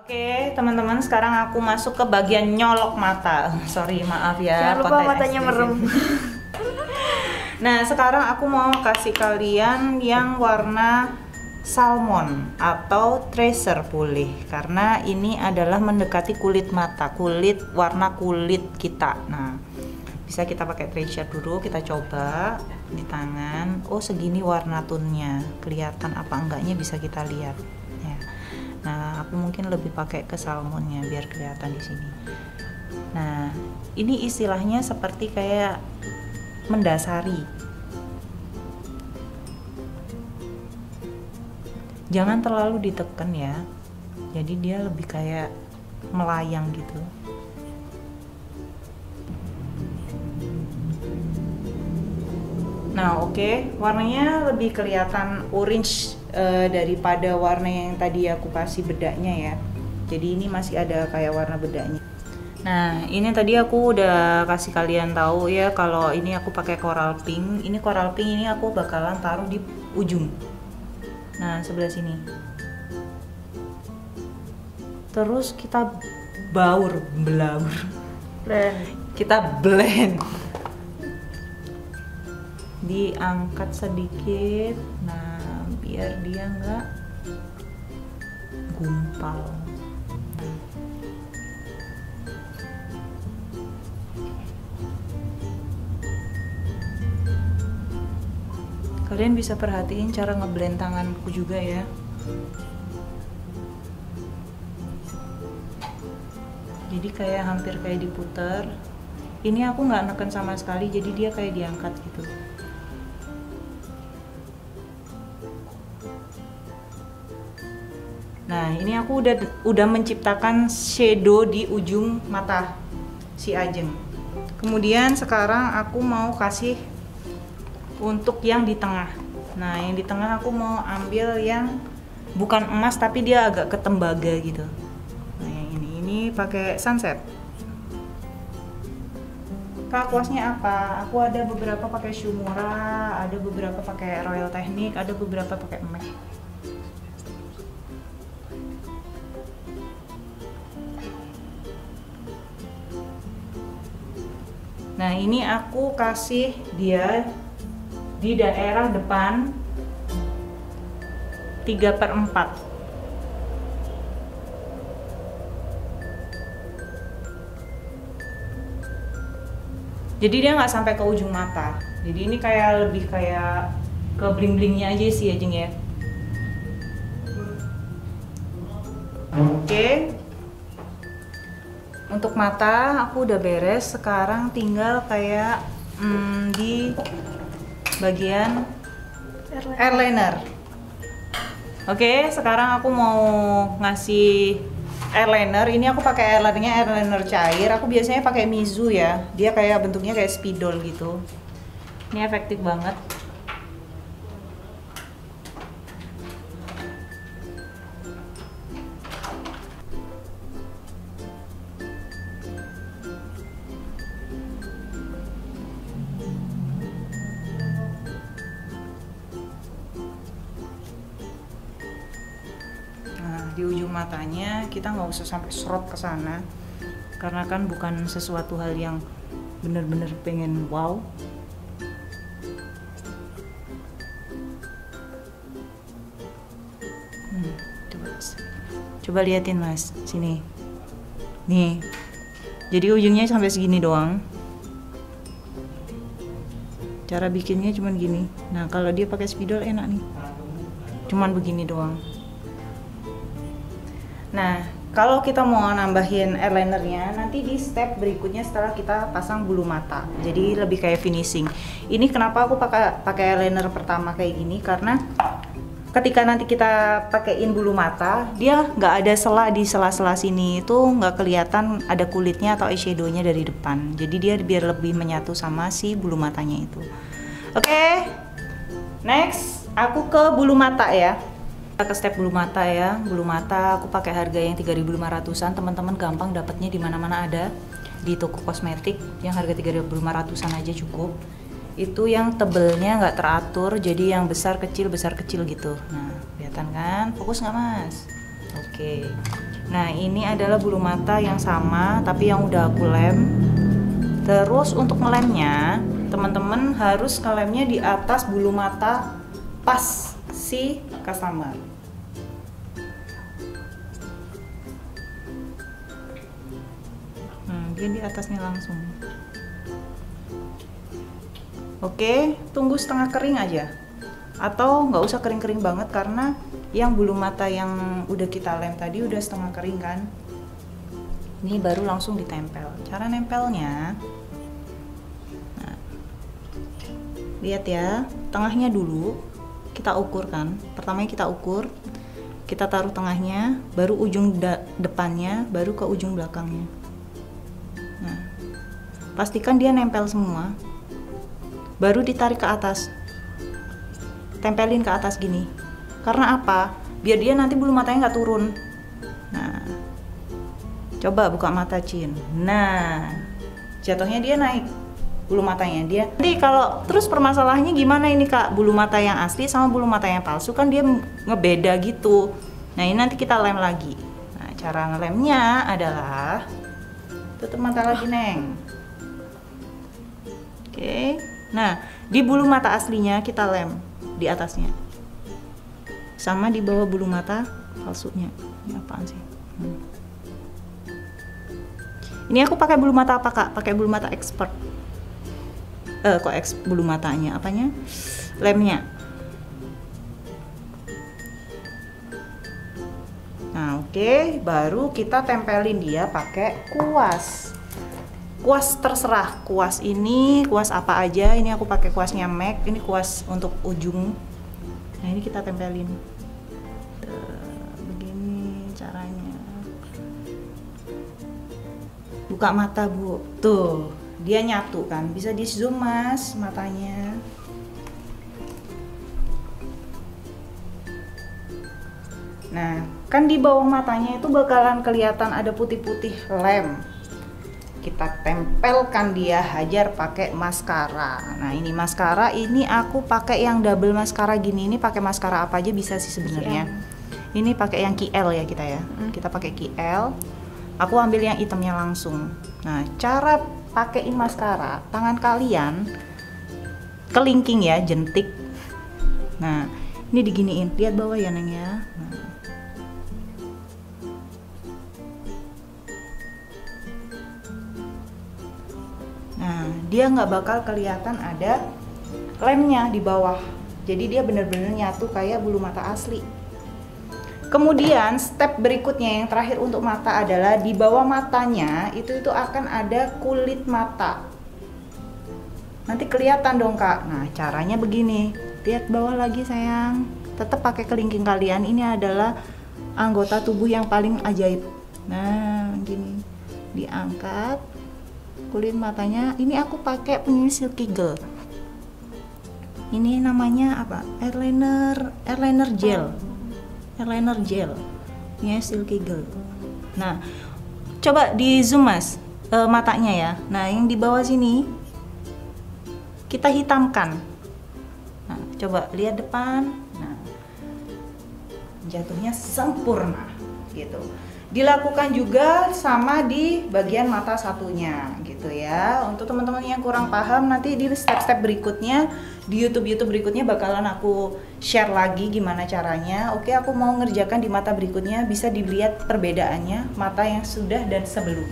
Oke, teman-teman, sekarang aku masuk ke bagian nyolok mata. Sorry, maaf ya. Jangan lupa matanya merem. Nah, sekarang aku mau kasih kalian yang warna salmon atau tracer boleh, karena ini adalah mendekati kulit mata, warna kulit kita. Nah, bisa kita pakai tracer dulu, kita coba di tangan. Oh, segini warna tonnya, kelihatan apa enggaknya bisa kita lihat. Nah, aku mungkin lebih pakai ke salmonnya biar kelihatan di sini. Nah, ini istilahnya seperti kayak mendasari. Jangan terlalu ditekan ya. Jadi dia lebih kayak melayang gitu. Nah, oke, warnanya lebih kelihatan orange daripada warna yang tadi aku kasih bedaknya ya. Jadi ini masih ada kayak warna bedaknya. Nah, ini tadi aku udah kasih kalian tahu ya kalau ini aku pakai coral pink. Ini coral pink ini aku bakalan taruh di ujung. Nah, sebelah sini. Terus kita blend. Kita blend. Diangkat sedikit. Nah, biar dia nggak gumpal. Kalian bisa perhatiin cara ngeblend tanganku juga ya. Jadi kayak hampir kayak diputer. Ini aku nggak neken sama sekali, jadi dia kayak diangkat gitu. Nah, ini aku udah menciptakan shadow di ujung mata si Ajeng. Kemudian sekarang aku mau kasih untuk yang di tengah. Nah, yang di tengah aku mau ambil yang bukan emas tapi dia agak ketembaga gitu. Nah, yang ini pakai sunset. Kuasnya apa? Aku ada beberapa pakai Shumura, ada beberapa pakai Royal Technique, ada beberapa pakai MAC. Nah, ini aku kasih dia di daerah depan 3/4. Jadi dia nggak sampai ke ujung mata. Jadi ini kayak lebih kayak ke bling-blingnya aja sih ya, Jeng ya. Oke. Untuk mata aku udah beres, sekarang tinggal kayak di bagian eyeliner. Oke, sekarang aku mau ngasih eyeliner. Ini aku pakai eyeliner cair. Aku biasanya pakai Mizu ya. Dia kayak bentuknya kayak spidol gitu. Ini efektif banget. Di ujung matanya kita nggak usah sampai serot ke sana, karena kan bukan sesuatu hal yang bener-bener pengen wow. Coba liatin mas, sini nih, jadi ujungnya sampai segini doang. Cara bikinnya cuman gini. Nah, kalau dia pakai spidol enak nih, cuman begini doang. Nah, kalau kita mau nambahin eyelinernya nanti di step berikutnya setelah kita pasang bulu mata. Jadi lebih kayak finishing. Ini kenapa aku pakai eyeliner pertama kayak gini, karena ketika nanti kita pakein bulu mata, dia nggak ada celah di sela-sela sini, itu nggak kelihatan ada kulitnya atau eyeshadownya dari depan. Jadi dia biar lebih menyatu sama si bulu matanya itu. Oke, next aku ke bulu mata ya. Ke step bulu mata ya. Bulu mata aku pakai harga yang 3.500-an. Teman-teman gampang dapatnya di mana-mana ada. Di toko kosmetik yang harga 3.500-an aja cukup. Itu yang tebelnya nggak teratur, jadi yang besar kecil gitu. Nah, kelihatan kan? Fokus nggak mas? Oke. Nah, ini adalah bulu mata yang sama tapi yang udah aku lem. Terus untuk ngelemnya, teman-teman harus ngelemnya di atas bulu mata pas si customer. Dia di atasnya langsung. Oke, tunggu setengah kering aja, atau nggak usah kering-kering banget karena yang bulu mata yang udah kita lem tadi udah setengah kering kan. Ini baru langsung ditempel. Cara nempelnya, nah, lihat ya, tengahnya dulu kita ukur kan. Pertamanya kita ukur, kita taruh tengahnya, baru ujung depannya, baru ke ujung belakangnya. Nah, pastikan dia nempel semua, baru ditarik ke atas, tempelin ke atas gini. Karena apa? Biar dia nanti bulu matanya nggak turun. Nah, coba buka mata Cin. Nah, jatuhnya dia naik bulu matanya dia. Nanti kalau terus permasalahannya gimana ini Kak? Bulu mata yang asli sama bulu mata yang palsu kan dia ngebeda gitu. Nah, ini nanti kita lem lagi. Nah, cara ngelemnya adalah tutup mata lagi, Neng. Oke. Nah, di bulu mata aslinya kita lem di atasnya. Sama di bawah bulu mata palsunya. Ini apaan sih? Ini aku pakai bulu mata apa, Kak? Pakai bulu mata expert. Bulu matanya apanya? Lemnya. Nah, oke, baru kita tempelin dia pakai kuas. Kuas terserah, kuas ini, kuas apa aja. Ini aku pakai kuasnya MAC, ini kuas untuk ujung. Nah, ini kita tempelin. Begini caranya. Buka mata, Bu. Tuh, dia nyatu kan. Bisa di zoom, Mas, matanya. Nah, kan di bawah matanya itu bakalan kelihatan ada putih-putih lem. Kita tempelkan dia, hajar pakai maskara. Nah, ini maskara, ini aku pakai yang double maskara gini. Ini pakai maskara apa aja bisa sih sebenarnya. Ini pakai yang KL ya kita ya. Kita pakai KL. Aku ambil yang hitamnya langsung. Nah, cara pakaiin maskara, tangan kalian kelingking ya, jentik. Nah, ini diginiin. Lihat bawah ya, Neng ya. Nah, dia nggak bakal kelihatan ada lemnya di bawah. Jadi dia bener-bener nyatu kayak bulu mata asli. Kemudian step berikutnya yang terakhir untuk mata adalah di bawah matanya itu akan ada kulit mata. Nanti kelihatan dong Kak. Nah, caranya begini. Lihat bawah lagi sayang. Tetap pakai kelingking kalian. Ini adalah anggota tubuh yang paling ajaib. Nah, gini. Diangkat kulit matanya. Ini aku pakai punya Silky Girl. Ini namanya apa? Eyeliner gel. Eyeliner gel. Ini Silky Girl. Nah, coba di zoom Mas matanya ya. Nah, yang di bawah sini kita hitamkan. Nah, coba lihat depan. Nah, jatuhnya sempurna gitu. Dilakukan juga sama di bagian mata satunya gitu ya. Untuk teman-teman yang kurang paham, nanti di step-step berikutnya di YouTube berikutnya bakalan aku share lagi gimana caranya. Oke, aku mau ngerjakan di mata berikutnya, bisa dilihat perbedaannya mata yang sudah dan sebelum.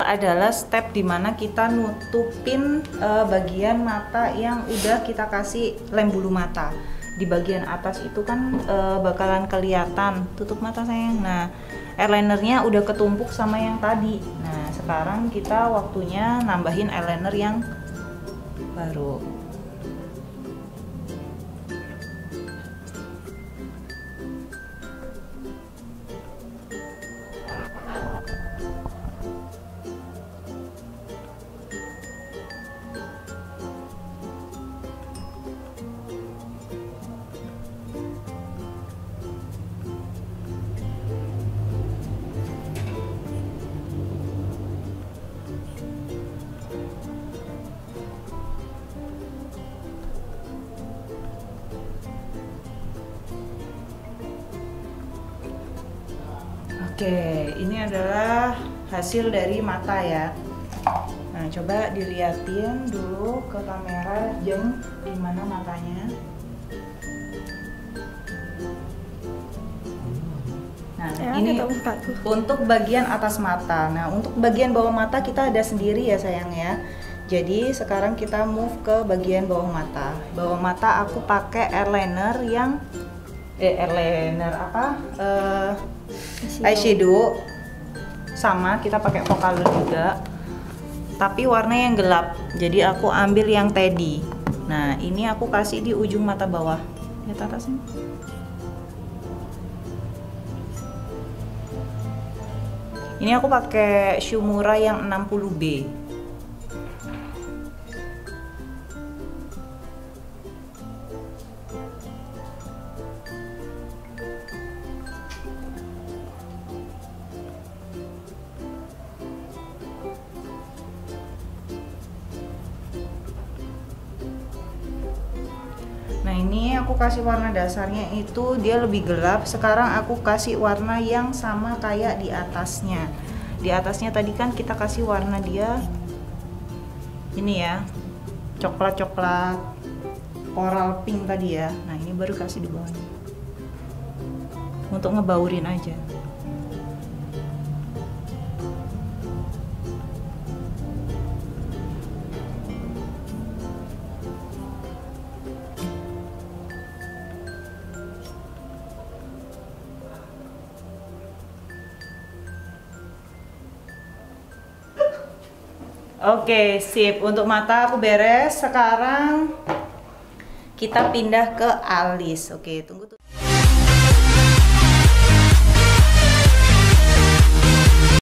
Adalah step dimana kita nutupin bagian mata yang udah kita kasih lem bulu mata. Di bagian atas itu kan bakalan kelihatan. Tutup mata sayang. Nah, eyelinernya udah ketumpuk sama yang tadi. Nah, sekarang kita waktunya nambahin eyeliner yang baru. Oke, ini adalah hasil dari mata ya. Nah, coba diliatin dulu ke kamera jam di mana matanya. Nah, Ya, ini mataku. untuk bagian atas mata. Nah, untuk bagian bawah mata kita ada sendiri ya sayang ya. Jadi sekarang kita move ke bagian bawah mata. Bawah mata aku pakai eyeliner yang eyeliner apa? Eyeshadow. Sama kita pakai Focalur juga. Tapi warna yang gelap. Jadi aku ambil yang teddy. Nah, ini aku kasih di ujung mata bawah. Lihat atasnya. Ini aku pakai Shumura yang 60B. Nah, ini aku kasih warna dasarnya itu dia lebih gelap. Sekarang aku kasih warna yang sama kayak di atasnya. Di atasnya tadi kan kita kasih warna dia ini ya, coklat-coklat coral pink tadi ya. Nah, ini baru kasih di bawahnya untuk ngebaurin aja. Oke, sip. Untuk mata aku beres. Sekarang kita pindah ke alis. Oke, tunggu.